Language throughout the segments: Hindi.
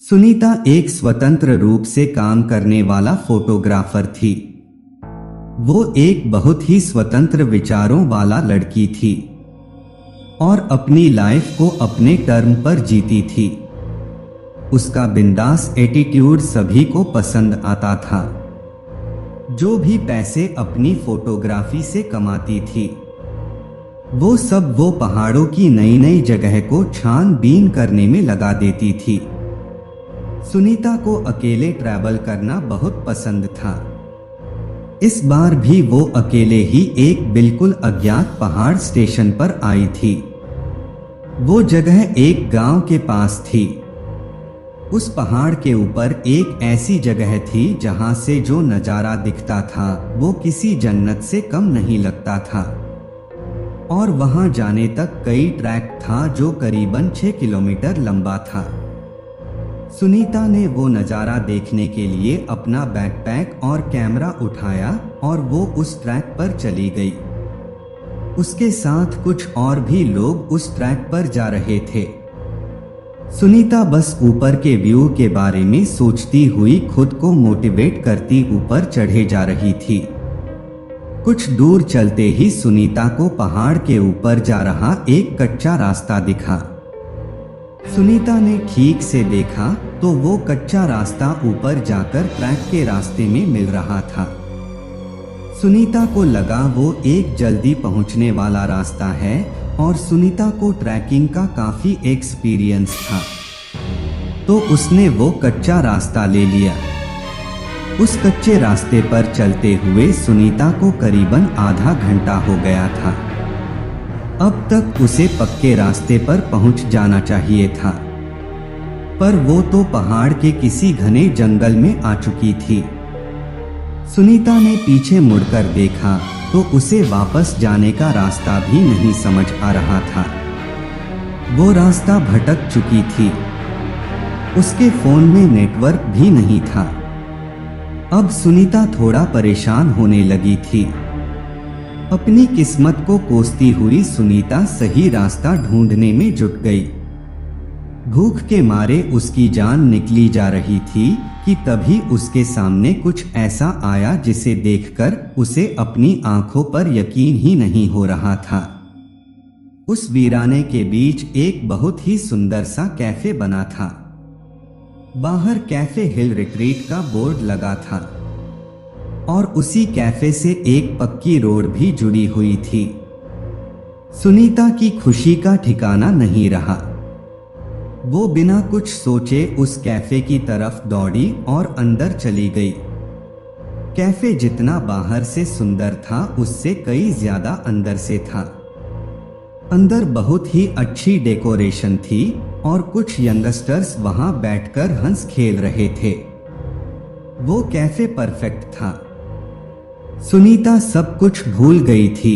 सुनीता एक स्वतंत्र रूप से काम करने वाला फोटोग्राफर थी। वो एक बहुत ही स्वतंत्र विचारों वाला लड़की थी और अपनी लाइफ को अपने टर्म पर जीती थी। उसका बिंदास एटीट्यूड सभी को पसंद आता था। जो भी पैसे अपनी फोटोग्राफी से कमाती थी वो पहाड़ों की नई नई जगह को छानबीन करने में लगा देती थी। सुनीता को अकेले ट्रैवल करना बहुत पसंद था। इस बार भी वो अकेले ही एक बिल्कुल अज्ञात पहाड़ स्टेशन पर आई थी। वो जगह एक गांव के पास थी। उस पहाड़ के ऊपर एक ऐसी जगह थी जहां से जो नजारा दिखता था वो किसी जन्नत से कम नहीं लगता था। और वहां जाने तक कई ट्रैक था जो करीबन 6 किलोमीटर लंबा था। सुनीता ने वो नज़ारा देखने के लिए अपना बैकपैक और कैमरा उठाया और वो उस ट्रैक पर चली गई। उसके साथ कुछ और भी लोग उस ट्रैक पर जा रहे थे। सुनीता बस ऊपर के व्यू के बारे में सोचती हुई खुद को मोटिवेट करती ऊपर चढ़े जा रही थी। कुछ दूर चलते ही सुनीता को पहाड़ के ऊपर जा रहा एक कच्चा रास्ता दिखा। सुनीता ने ठीक से देखा तो वो कच्चा रास्ता ऊपर जाकर ट्रैक के रास्ते में मिल रहा था। सुनीता को लगा वो एक जल्दी पहुंचने वाला रास्ता है और सुनीता को ट्रैकिंग का काफी एक्सपीरियंस था, तो उसने वो कच्चा रास्ता ले लिया। उस कच्चे रास्ते पर चलते हुए सुनीता को करीबन आधा घंटा हो गया था। अब तक उसे पक्के रास्ते पर पहुंच जाना चाहिए था, पर वो तो पहाड़ के किसी घने जंगल में आ चुकी थी। सुनीता ने पीछे मुड़कर देखा तो उसे वापस जाने का रास्ता भी नहीं समझ आ रहा था। वो रास्ता भटक चुकी थी। उसके फोन में नेटवर्क भी नहीं था। अब सुनीता थोड़ा परेशान होने लगी थी। अपनी किस्मत को कोसती हुई सुनीता सही रास्ता ढूंढने में जुट गई। भूख के मारे उसकी जान निकली जा रही थी कि तभी उसके सामने कुछ ऐसा आया जिसे देखकर उसे अपनी आंखों पर यकीन ही नहीं हो रहा था। उस वीराने के बीच एक बहुत ही सुंदर सा कैफे बना था। बाहर कैफे हिल रिट्रीट का बोर्ड लगा था और उसी कैफे से एक पक्की रोड भी जुड़ी हुई थी। सुनीता की खुशी का ठिकाना नहीं रहा। वो बिना कुछ सोचे उस कैफे की तरफ दौड़ी और अंदर चली गई। कैफे जितना बाहर से सुंदर था उससे कई ज्यादा अंदर से था। अंदर बहुत ही अच्छी डेकोरेशन थी और कुछ यंगस्टर्स वहां बैठकर हंस खेल रहे थे। वो कैफे परफेक्ट था। सुनीता सब कुछ भूल गई थी।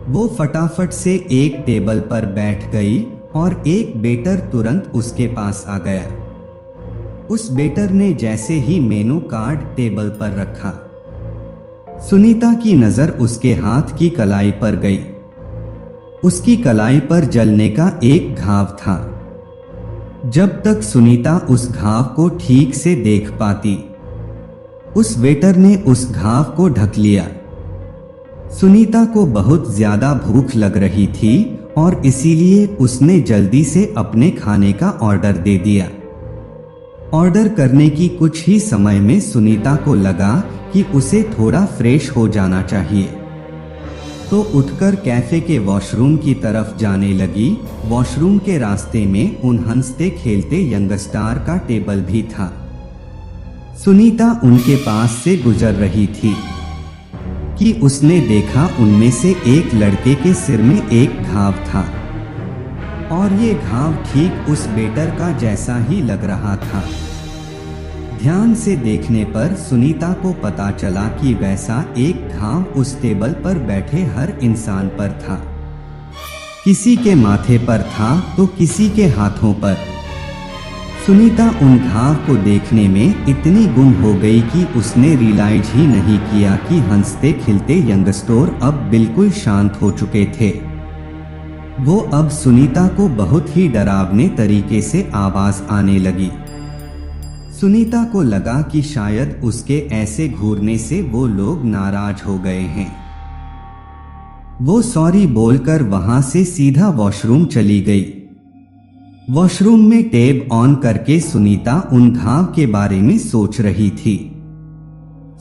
वो फटाफट से एक टेबल पर बैठ गई और एक वेटर तुरंत उसके पास आ गया। उस वेटर ने जैसे ही मेनू कार्ड टेबल पर रखा, सुनीता की नजर उसके हाथ की कलाई पर गई। उसकी कलाई पर जलने का एक घाव था। जब तक सुनीता उस घाव को ठीक से देख पाती, उस वेटर ने उस घाव को ढक लिया। सुनीता को बहुत ज्यादा भूख लग रही थी और इसीलिए उसने जल्दी से अपने खाने का ऑर्डर दे दिया। ऑर्डर करने की कुछ ही समय में सुनीता को लगा कि उसे थोड़ा फ्रेश हो जाना चाहिए, तो उठकर कैफे के वॉशरूम की तरफ जाने लगी। वॉशरूम के रास्ते में उन हंसते खेलते यंगस्टार का टेबल भी था। सुनीता उनके पास से गुजर रही थी कि उसने देखा उनमें से एक लड़के के सिर में एक घाव था और ये घाव ठीक उस वेटर का जैसा ही लग रहा था। ध्यान से देखने पर सुनीता को पता चला कि वैसा एक घाव उस टेबल पर बैठे हर इंसान पर था। किसी के माथे पर था तो किसी के हाथों पर। सुनीता उन घाव को देखने में इतनी गुम हो गई कि उसने रियलाइज ही नहीं किया कि हंसते खिलते यंगस्टर अब बिल्कुल शांत हो चुके थे। वो अब सुनीता को बहुत ही डरावने तरीके से आवाज आने लगी। सुनीता को लगा कि शायद उसके ऐसे घूरने से वो लोग नाराज हो गए हैं। वो सॉरी बोलकर वहां से सीधा वॉशरूम चली गई। वॉशरूम में टैब ऑन करके सुनीता उन घाव के बारे में सोच रही थी।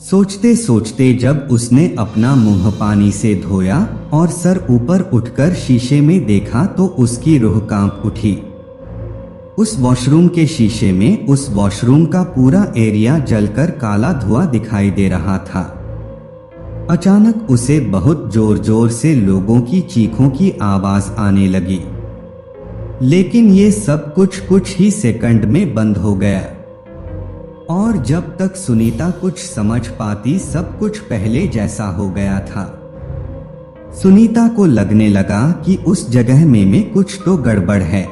सोचते सोचते जब उसने अपना मुंह पानी से धोया और सर ऊपर उठकर शीशे में देखा तो उसकी रूह कांप उठी। उस वॉशरूम के शीशे में उस वॉशरूम का पूरा एरिया जलकर काला धुआं दिखाई दे रहा था। अचानक उसे बहुत जोर जोर से लोगों की चीखों की आवाज आने लगी, लेकिन ये सब कुछ ही सेकंड में बंद हो गया। और जब तक सुनीता कुछ समझ पाती सब कुछ पहले जैसा हो गया था। सुनीता को लगने लगा कि उस जगह में कुछ तो गड़बड़ है,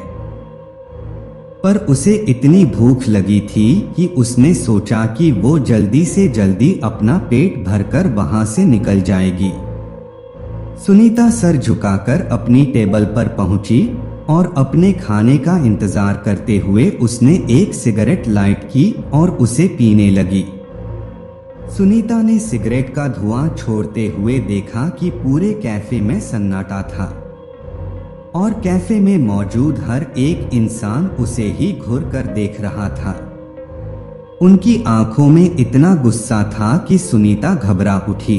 पर उसे इतनी भूख लगी थी कि उसने सोचा कि वो जल्दी से जल्दी अपना पेट भरकर वहां से निकल जाएगी। सुनीता सर झुकाकर अपनी टेबल पर पहुंची और अपने खाने का इंतजार करते हुए उसने एक सिगरेट लाइट की और उसे पीने लगी। सुनीता ने सिगरेट का धुआं छोड़ते हुए देखा कि पूरे कैफे में सन्नाटा था और कैफे में मौजूद हर एक इंसान उसे ही घूर कर देख रहा था। उनकी आंखों में इतना गुस्सा था कि सुनीता घबरा उठी।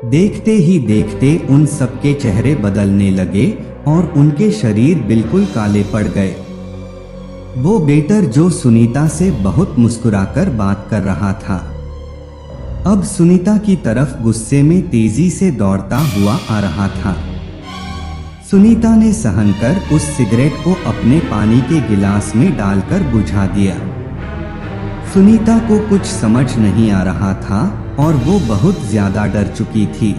देखते ही देखते उन सबके चेहरे बदलने लगे और उनके शरीर बिल्कुल काले पड़ गए। वो वेटर जो सुनीता से बहुत मुस्कुराकर बात कर रहा था, अब सुनीता की तरफ गुस्से में तेजी से दौड़ता हुआ आ रहा था। सुनीता ने सहन कर उस सिगरेट को अपने पानी के गिलास में डालकर बुझा दिया। सुनीता को कुछ समझ नहीं आ रहा था और वो बहुत ज्यादा डर चुकी थी।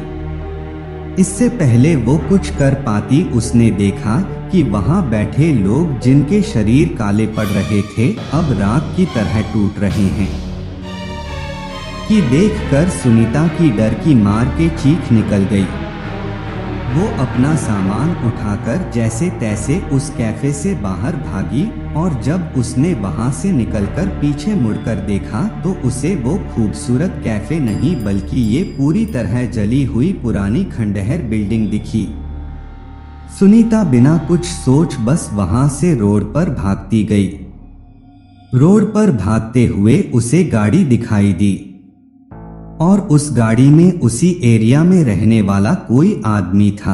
इससे पहले वो कुछ कर पाती उसने देखा कि वहां बैठे लोग जिनके शरीर काले पड़ रहे थे अब राख की तरह टूट रहे हैं। कि देखकर सुनीता की डर की मार के चीख निकल गई। वो अपना सामान उठाकर जैसे तैसे उस कैफे से बाहर भागी और जब उसने वहां से निकलकर पीछे मुड़कर देखा तो उसे वो खूबसूरत कैफे नहीं बल्कि ये पूरी तरह जली हुई पुरानी खंडहर बिल्डिंग दिखी। सुनीता बिना कुछ सोच बस वहां से रोड पर भागती गई। रोड पर भागते हुए उसे गाड़ी दिखाई दी और उस गाड़ी में उसी एरिया में रहने वाला कोई आदमी था।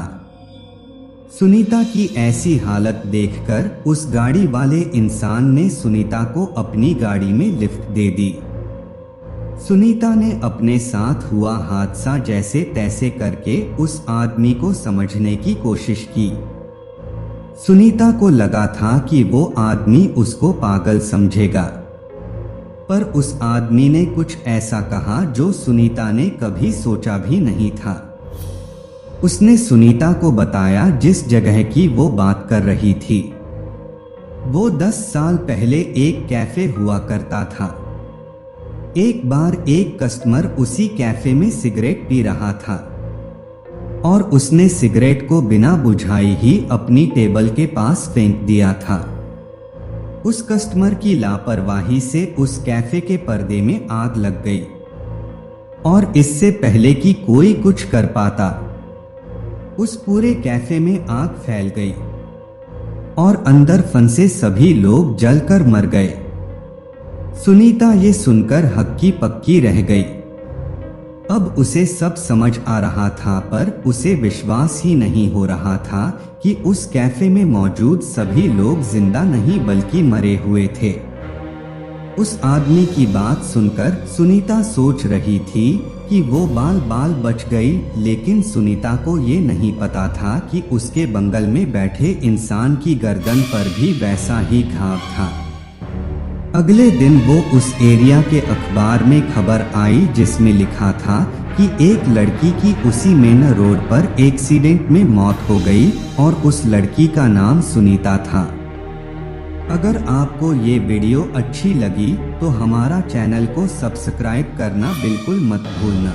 सुनीता की ऐसी हालत देखकर उस गाड़ी वाले इंसान ने सुनीता को अपनी गाड़ी में लिफ्ट दे दी। सुनीता ने अपने साथ हुआ हादसा जैसे तैसे करके उस आदमी को समझने की कोशिश की। सुनीता को लगा था कि वो आदमी उसको पागल समझेगा, पर उस आदमी ने कुछ ऐसा कहा जो सुनीता ने कभी सोचा भी नहीं था। उसने सुनीता को बताया जिस जगह की वो बात कर रही थी। वो 10 साल पहले एक कैफे हुआ करता था। एक बार एक कस्टमर उसी कैफे में सिगरेट पी रहा था और उसने सिगरेट को बिना बुझाए ही अपनी टेबल के पास फेंक दिया था। उस कस्टमर की लापरवाही से उस कैफे के पर्दे में आग लग गई और इससे पहले कि कोई कुछ कर पाता उस पूरे कैफे में आग फैल गई और अंदर फंसे सभी लोग जलकर मर गए। सुनीता ये सुनकर हक्की पक्की रह गई। अब उसे सब समझ आ रहा था पर उसे विश्वास ही नहीं हो रहा था कि उस कैफे में मौजूद सभी लोग जिंदा नहीं बल्कि मरे हुए थे। उस आदमी की बात सुनकर सुनीता सोच रही थी कि वो बाल बाल बच गई, लेकिन सुनीता को ये नहीं पता था कि उसके बंगल में बैठे इंसान की गर्दन पर भी वैसा ही घाव था। अगले दिन वो उस एरिया के अखबार में खबर आई जिसमें लिखा था कि एक लड़की की उसी मेन रोड पर एक्सीडेंट में मौत हो गई और उस लड़की का नाम सुनीता था। अगर आपको ये वीडियो अच्छी लगी तो हमारा चैनल को सब्सक्राइब करना बिल्कुल मत भूलना।